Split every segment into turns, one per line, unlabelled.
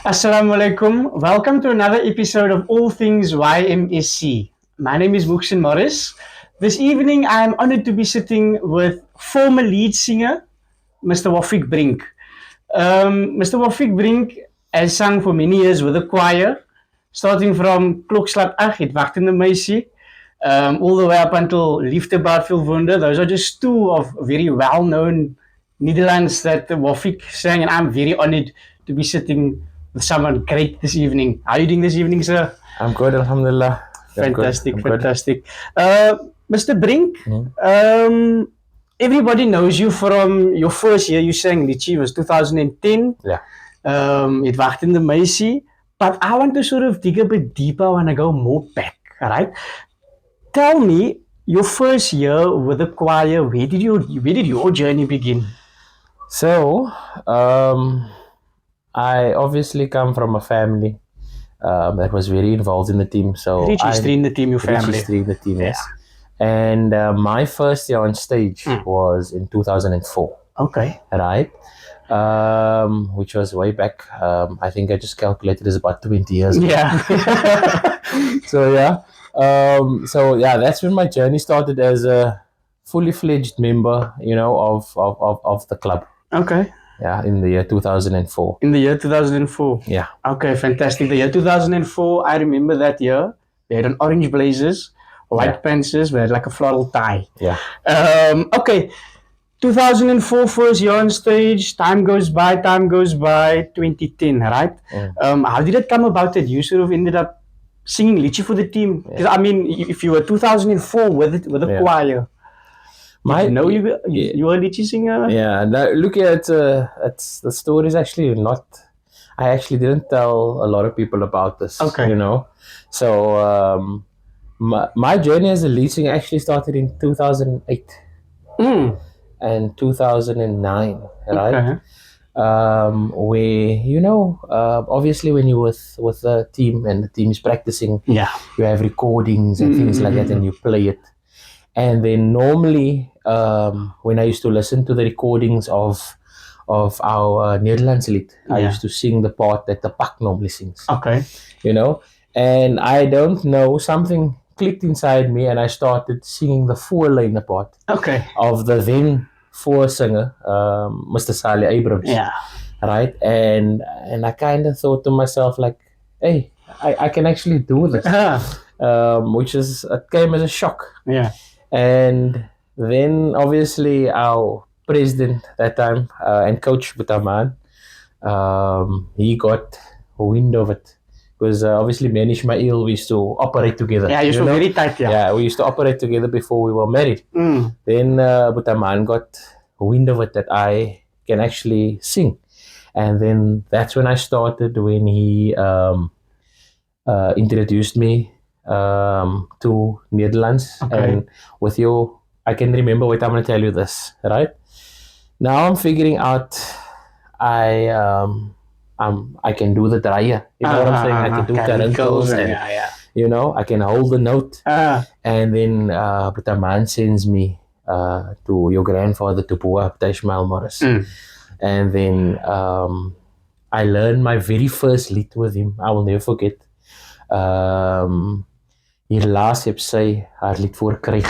Assalamu alaikum. Welcome to another episode of All Things YMSC. My name is Muhsin Morris. This evening I am honored to be sitting with former lead singer, Mr. Wafiq Brink. Mr. Wafiq Brink has sung for many years with the choir, starting from Klokslag 8, Het Wachtende Meisie, all the way up until Liefde Baart Veel Wonder. Those are just two of very well-known Nederlands that Wafiq sang, and I'm very honored to be sitting with someone great this evening. How are you doing this evening, sir?
I'm good, alhamdulillah.
Fantastic,
I'm good.
fantastic. Mr. Brink, everybody knows you from your first year you sang Liedjie, was 2010.
Yeah.
Het Wachtende Meisie. But I want to sort of dig a bit deeper. I want to go more back, all right? Tell me, your first year with the choir, where did your journey begin?
So, I obviously come from a family that was very involved in the team. So
Rich history in the team, your family.
Rich history in the team, yes. And my first year on stage was in 2004.
Okay.
Right? Which was way back. I think I just calculated it's about 20 years ago.
Yeah.
So that's when my journey started as a fully fledged member, of the club.
Okay.
Yeah, in the year 2004.
In the year 2004?
Yeah.
Okay, fantastic. The year 2004, I remember that year. They had an orange blazers, white pantsers, we had like a floral tie.
Yeah.
Okay. 2004 first year on stage, time goes by, 2010, right? How did it come about that you sort of ended up singing Liedjie for the team? Because I mean, if you were 2004 with the choir, you were a Liedjie singer?
Yeah, now, look at it's the story is actually not. I actually didn't tell a lot of people about this.
Okay.
So my journey as a lead singer actually started in 2008 and 2009, right?
Okay.
Where obviously when you're with the team and the team is practicing, you have recordings and things like that, and you play it. And then normally, when I used to listen to the recordings of our Nederlands Lied, I used to sing the part that the pak normally sings.
Okay.
And I don't know, something clicked inside me, and I started singing the voorlyn part.
Okay.
Of the then voorsinger, Mr. Salih Abrams.
Yeah.
Right? And I kind of thought to myself, like, hey, I can actually do this. It came as a shock.
Yeah.
And then obviously our president that time and coach Butaman, he got wind of it. Because obviously me and Ishmael, we used to operate together.
Yeah, you used to very tight,
Yeah, we used to operate together before we were married. Then Butaman got wind of it that I can actually sing. And then that's when I started, when he introduced me to Nederlands. And with you, I can remember, wait, I'm going to tell you this, right? Now I'm figuring out I can do the dryer. You know what I'm saying? I can do carrinkles and I can hold the note. And then Butaman sends me to your grandfather, to Muhsin Morris. And then I learned my very first lied with him. I will never forget. Hierlaas heb sy haar lied voorkry.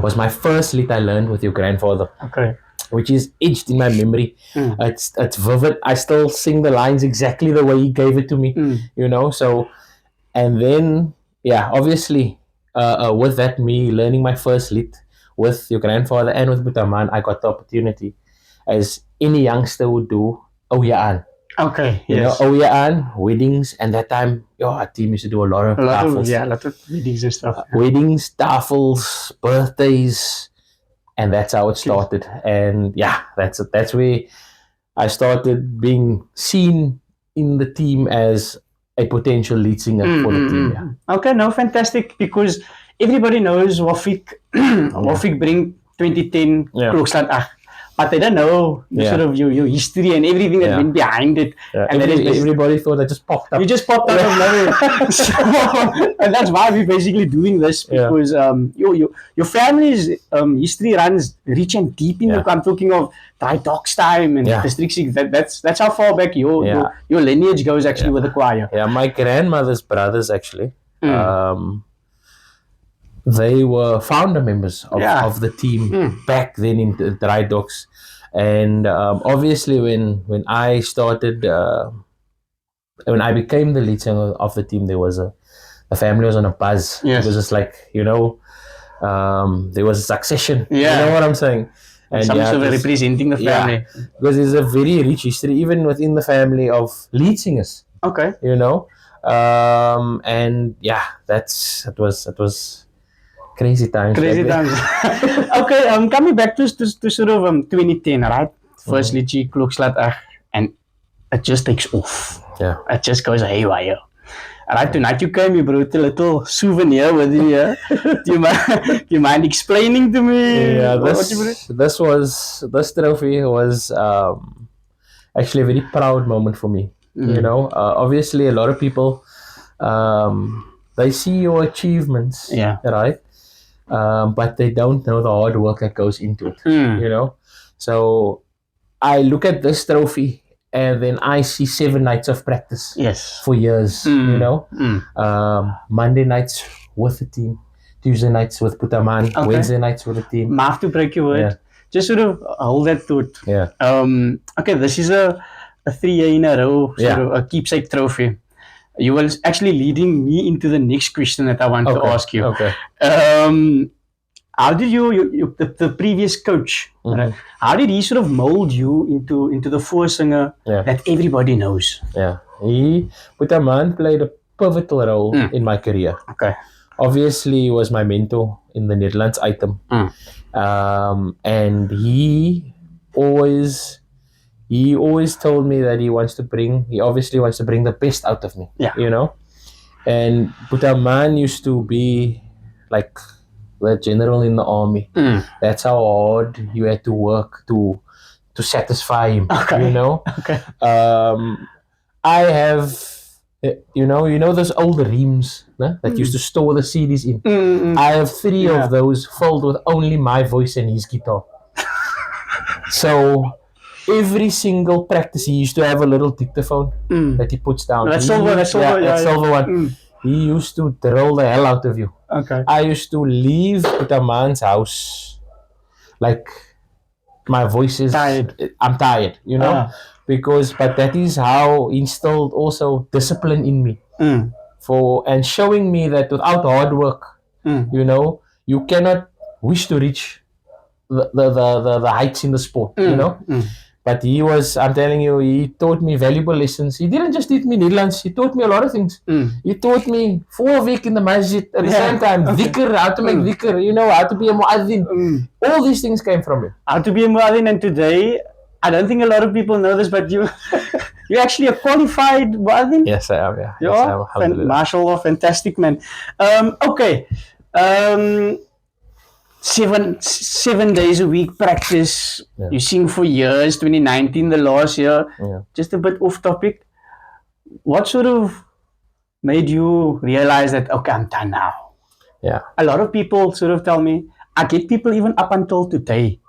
Was my first lied I learned with your grandfather.
Okay.
Which is etched in my memory. It's vivid. I still sing the lines exactly the way he gave it to me. So, and then obviously with that, me learning my first lied with your grandfather and with Butaman, I got the opportunity, as any youngster would do, Aan.
Okay, yes.
Aan, weddings, and that time, our team used to do a lot of tafels.
A lot of weddings and stuff.
Weddings, tafels, birthdays, and that's how it started. And that's where I started being seen in the team as a potential lead singer for the team. Yeah.
Okay, no, fantastic, because everybody knows Wafiq Brink 2010 Klokslag 8. but they don't know the sort of your history and everything that went behind it. And
everybody thought I just popped up.
You just popped out of nowhere. So, and that's why we're basically doing this, because your family's history runs rich and deep in I'm talking of Dry Docs time and District 6. That's how far back your lineage goes actually with the choir.
Yeah, my grandmother's brothers actually. They were founder members of the team back then in the Dry Docs. And obviously when I started, when I became the lead singer of the team, there was the family was on a buzz. It was just like, there was a succession. You know what I'm saying?
And some sort of representing the family.
Because there's a very rich history, even within the family, of lead singers.
Okay.
And it was crazy times.
Okay, coming back to sort of 2010, right? First liedjie, Klokslag, and it just takes off.
Yeah.
It just goes haywire. Alright, tonight you came, you brought a little souvenir with you here. Do you mind explaining to me?
Yeah, this trophy was actually a very proud moment for me. Obviously a lot of people they see your achievements, right? But they don't know the hard work that goes into it. So I look at this trophy and then I see 7 nights of practice for years. Monday nights with the team, Tuesday nights with Putaman, Wednesday nights with the team.
I have to break your word. Just sort of hold that thought. Okay, this is a 3 year in a row sort of a keepsake trophy. You were actually leading me into the next question that I want to ask you.
Okay.
How did the previous coach, right, how did he sort of mold you into the voorsinger that everybody knows?
Yeah, Putaman played a pivotal role in my career.
Okay.
Obviously, he was my mentor in the Nederlands Item. And he always told me that he obviously wants to bring the best out of me. And Putaman used to be like the general in the army. That's how hard you had to work to satisfy him.
Okay.
I have those old reams that used to store the CDs in. I have 3 of those filled with only my voice and his guitar. So every single practice he used to have a little dictaphone that he puts down.
That silver one.
He used to drill the hell out of you.
Okay.
I used to leave Putaman's house like my voice is
tired.
I'm tired, but that is how he instilled also discipline in me and showing me that without hard work, you cannot wish to reach the heights in the sport, But I'm telling you, he taught me valuable lessons. He didn't just teach me Nederlands, he taught me a lot of things. He taught me 4 weeks in the masjid at the same time, dhikr, how to make dhikr, how to be a muazzin. All these things came from him.
How to be a muazzin, and today, I don't think a lot of people know this, but you're actually a qualified muazzin.
Yes, I am,
You are? Mashallah, fantastic, man. Okay. 7 days a week practice. You sing for years. 2019, the last year. Just a bit off topic. What sort of made you realize that, okay, I'm done now? A lot of people sort of tell me, I get people even up until today,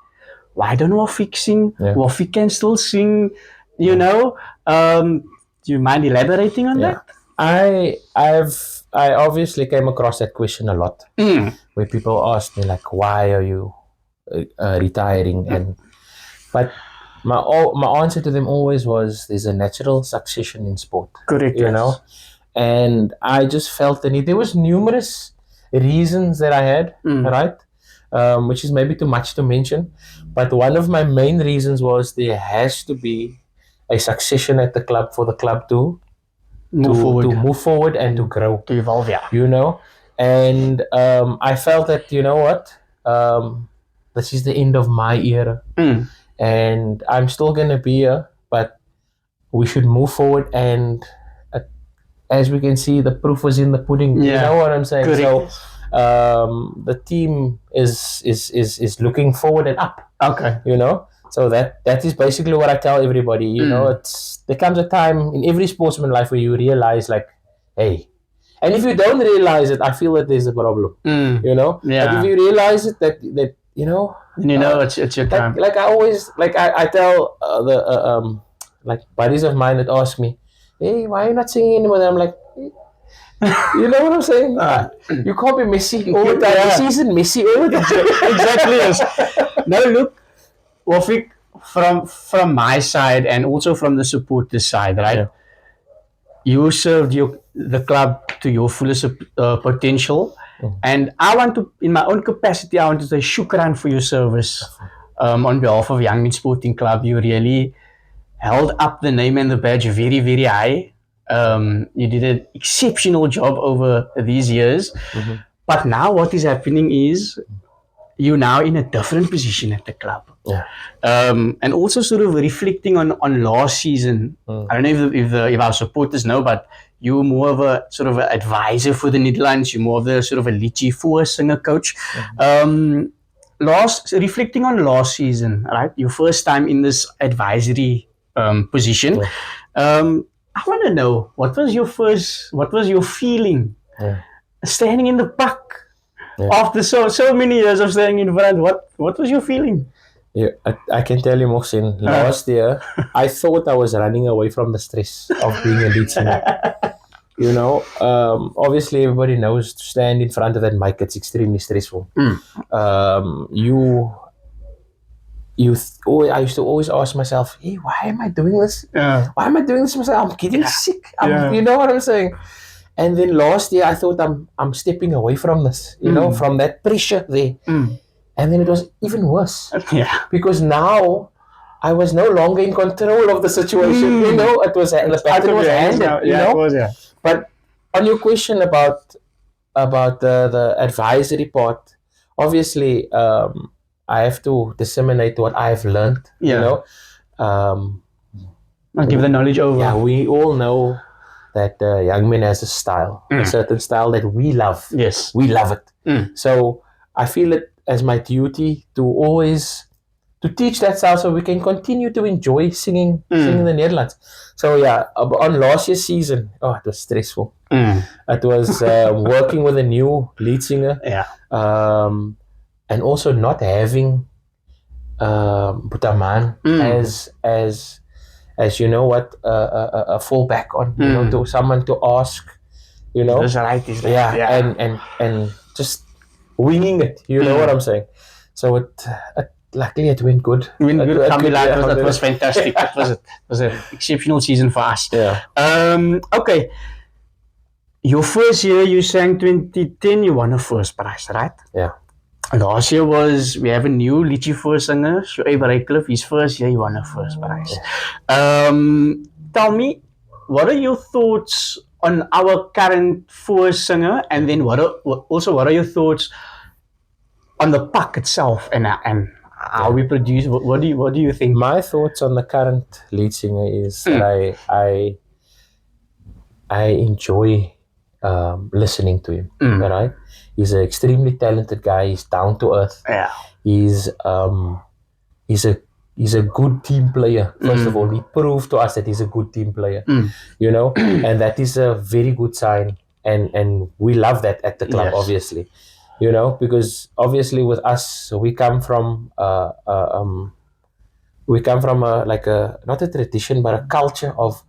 why don't Wafiq sing? Wafiq can still sing, Do you mind elaborating on that?
I obviously came across that question a lot, where people ask me like, "Why are you retiring?" But my answer to them always was, "There's a natural succession in sport."
Correct.
And I just felt the need. There was numerous reasons that I had, right, which is maybe too much to mention. But one of my main reasons was there has to be a succession at the club for the club to move forward and to grow,
to evolve,
and I felt that this is the end of my era, and I'm still gonna be here, but we should move forward, and as we can see, the proof was in the pudding. You know what I'm saying?
Correct.
So the team is looking forward and up.
Okay.
So that is basically what I tell everybody. You know, there comes a time in every sportsman life where you realize, like, hey, and if you don't realize it, I feel that there's a problem. You know, like if you realize it, that you know,
it's your time.
Like I always I tell like buddies of mine that ask me, hey, why are you not singing anymore? And I'm like, you know what I'm saying? You can't be messy all the time. The season messy all the time.
Exactly. Yes. Now look, Wafiq, from my side and also from the supporters side, right? Yeah. You served the club to your fullest potential, and I want to, in my own capacity, I want to say shukran for your service. On behalf of Young Men Sporting Club, you really held up the name and the badge very, very high. You did an exceptional job over these years. But now what is happening is you're now in a different position at the club.
Yeah.
And also sort of reflecting on last season. I don't know if our supporters know, but you're more of a sort of an advisor for the Netherlands. You're more of the sort of a liedjie singer coach. Reflecting on last season, right? Your first time in this advisory position. I want to know, what was your feeling standing in the park after so many years of staying in front? What was your feeling?
Yeah, I can tell you, Muhsin, last year I thought I was running away from the stress of being a lead singer. You know, obviously everybody knows to stand in front of that mic, it's extremely stressful. I used to always ask myself, hey, why am I doing this? Why am I doing this myself? I'm getting sick. You know what I'm saying? And then last year I thought I'm stepping away from this, you know, from that pressure there. And then it was even worse. Because now I was no longer in control of the situation. You know, it was the pattern was handed. You know? But on your question about the advisory part, obviously I have to disseminate what I've learned. You know,
I'll give the knowledge over.
Yeah, we all know that Young Men has a style, a certain style that we love.
Yes,
we love it. So I feel it as my duty to always to teach that style, so we can continue to enjoy singing in the Netherlands. So yeah, on last year's season, it was stressful. It was working with a new lead singer. And also not having Butaman as you know what, a fallback on, you know, to someone to ask, you know.
That's right, is that?
And just winging it, you know what I'm saying. So it luckily it went good.
That was fantastic. It was an exceptional season for us. Okay. Your first year you sang 2010, you won a first prize, right?
Yeah.
Last year we have a new liedjie singer, Shoaib Raycliffe. His first year he won a first prize. Tell me, what are your thoughts on our current first singer, and then what are your thoughts on the pack itself and how we produce? What do you think?
My thoughts on the current lead singer is that I enjoy listening to him. Right? He's an extremely talented guy. He's down to earth. He's a good team player. First of all, he proved to us that he's a good team player. You know, and that is a very good sign. And we love that at the club, obviously. You know, because obviously with us, we come from not a tradition, but a culture of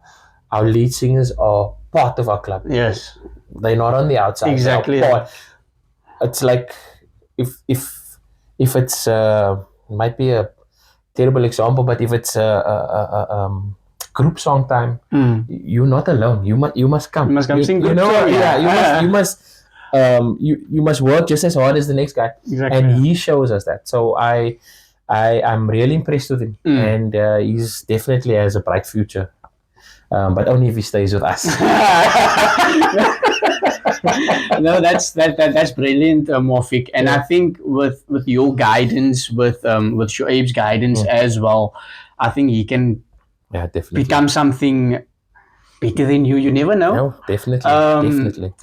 our lead singers are part of our club.
Yes,
they're not on the outside.
Exactly.
It's like if it's might be a terrible example, but if it's a group song time, you're not alone. You must come.
You must come sing
group song. You must work just as hard as the next guy.
Exactly.
And he shows us that. So I'm really impressed with him, and he's definitely has a bright future. But only if he stays with us.
No, that's brilliant, Wafiq. And I think with your guidance, with Shoaib's guidance as well, I think he can become something better than you. You never know.
No, definitely.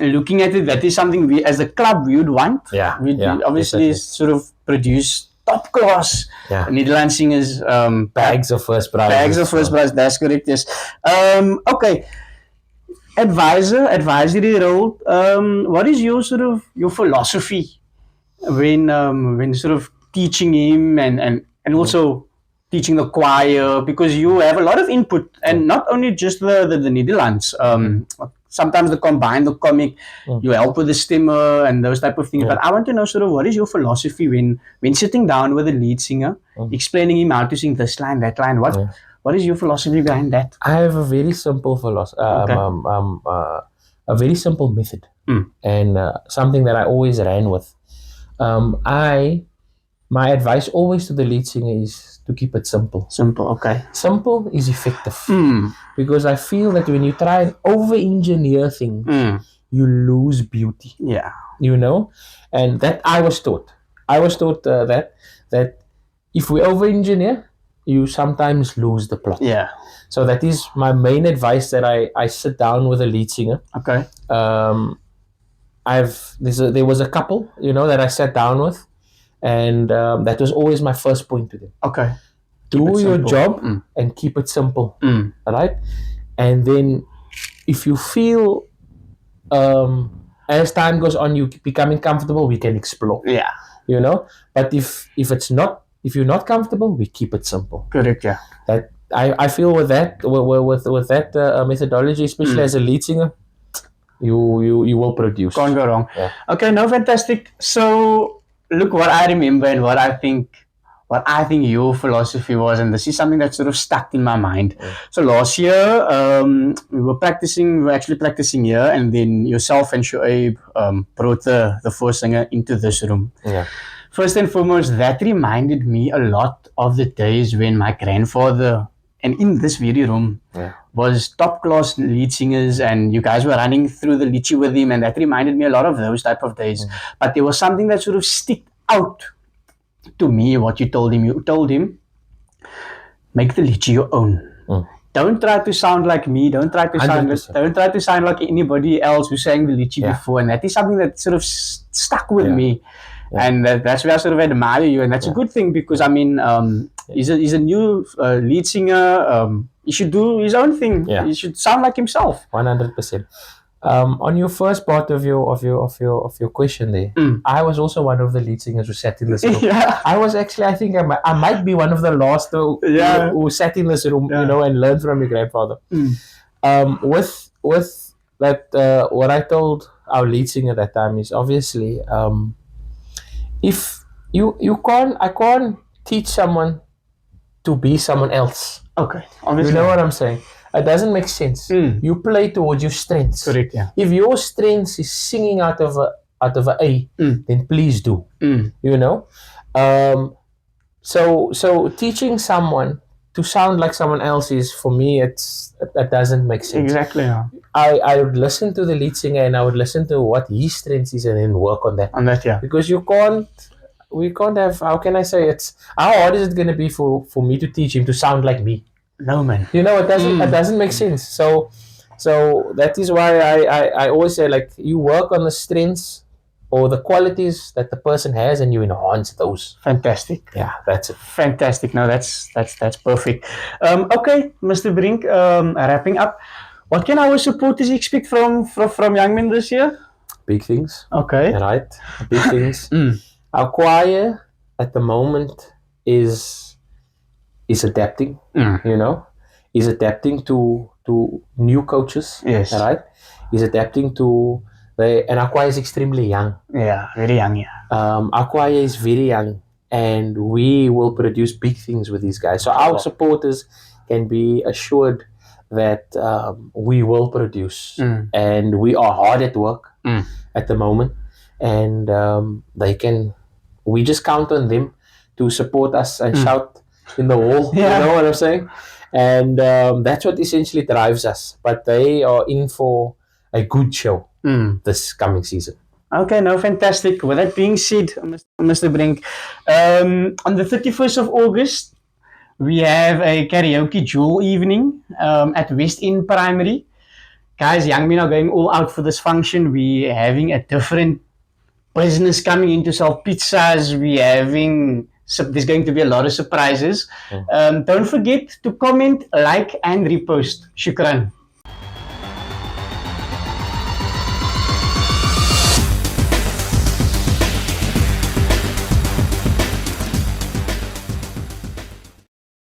Looking at it, that is something we as a club we would want. We'd obviously definitely sort of produce top class Nederlands singers.
Bags of first prize.
Bags of first prize, that's correct, yes. Okay. Advisory role. What is your sort of your philosophy when sort of teaching him and also teaching the choir, because you have a lot of input, and not only just the Netherlands. Sometimes the comic, you help with the stimmer and those type of things. But I want to know sort of what is your philosophy when sitting down with a lead singer, explaining him how to sing this line, that line. What is your philosophy behind that?
I have a very simple philosophy, a very simple method, and something that I always ran with. My advice always to the lead singer is to keep it simple.
Simple, okay.
Simple is effective. Because I feel that when you try and over-engineer things, you lose beauty.
Yeah.
You know? And that I was taught. That if we over-engineer, you sometimes lose the plot.
Yeah.
So that is my main advice, that I sit down with a lead singer.
Okay.
There was a couple, that I sat down with, and that was always my first point to them.
Okay.
Do your job and keep it simple, right? And then if you feel as time goes on you becoming comfortable, we can explore.
Yeah.
But if you're not comfortable, we keep it simple.
Correct. Yeah.
That I feel with that methodology, especially as a lead singer, you will produce.
Can't go wrong.
Yeah.
Okay, no, fantastic. So look, what I remember and what I think your philosophy was, and this is something that sort of stuck in my mind. So last year, we were actually practicing here, and then yourself and Shoaib brought the first singer into this room.
Yeah.
First and foremost, that reminded me a lot of the days when my grandfather, and in this very room, was top class lead singers, and you guys were running through the lychee with him, and that reminded me a lot of those type of days. But there was something that sort of sticked out to me, what you told him. You told him, make the lychee your own. Don't try to sound like me. Don't try to sound like anybody else who sang the lychee before. And that is something that sort of stuck with me. Yeah. And that's where I sort of admire you, and that's a good thing, because I mean, he's a new lead singer. He should do his own thing. He should sound like himself.
100%. On your first part of your question there, I was also one of the lead singers who sat in this room. I was actually, I think I might be one of the last who sat in this room, and learned from your grandfather. With that, what I told our lead singer that time is obviously, if I can't teach someone to be someone else.
Okay, obviously.
You know what I'm saying? It doesn't make sense. You play towards your strengths.
Correct, yeah.
If your strength is singing out of a A, then please do. So teaching someone to sound like someone else is, for me, that doesn't make sense.
Exactly, yeah.
I would listen to the lead singer, and I would listen to what his strength is, and then work on that.
Yeah.
Because we can't have, how can I say, how hard is it going to be for me to teach him to sound like me?
No, man.
It doesn't make sense. So that is why I always say, like, you work on the strengths or the qualities that the person has, and you enhance those.
Fantastic.
Yeah, that's it.
Fantastic. No, that's perfect. Okay, Mr. Brink, wrapping up. What can our supporters expect from Young Men this year?
Big things.
Okay.
Right. Big things. Our choir at the moment is adapting. Is adapting to new coaches.
Yes.
Right. Is adapting to and our choir is extremely young.
Yeah, very young. Yeah.
Our choir is very young, and we will produce big things with these guys. So our supporters can be assured that we will produce, and we are hard at work at the moment, and we just count on them to support us and shout in the wall.
Yeah.
You know what I'm saying? And that's what essentially drives us. But they are in for a good show this coming season.
Okay, no, fantastic. With that being said, Mr. Brink, on the 31st of August, we have a karaoke jewel evening at West End Primary. Guys, young men are going all out for this function. We're having a different business coming in to sell pizzas. We're having So there's going to be a lot of surprises. Don't forget to comment, like, and repost. Shukran.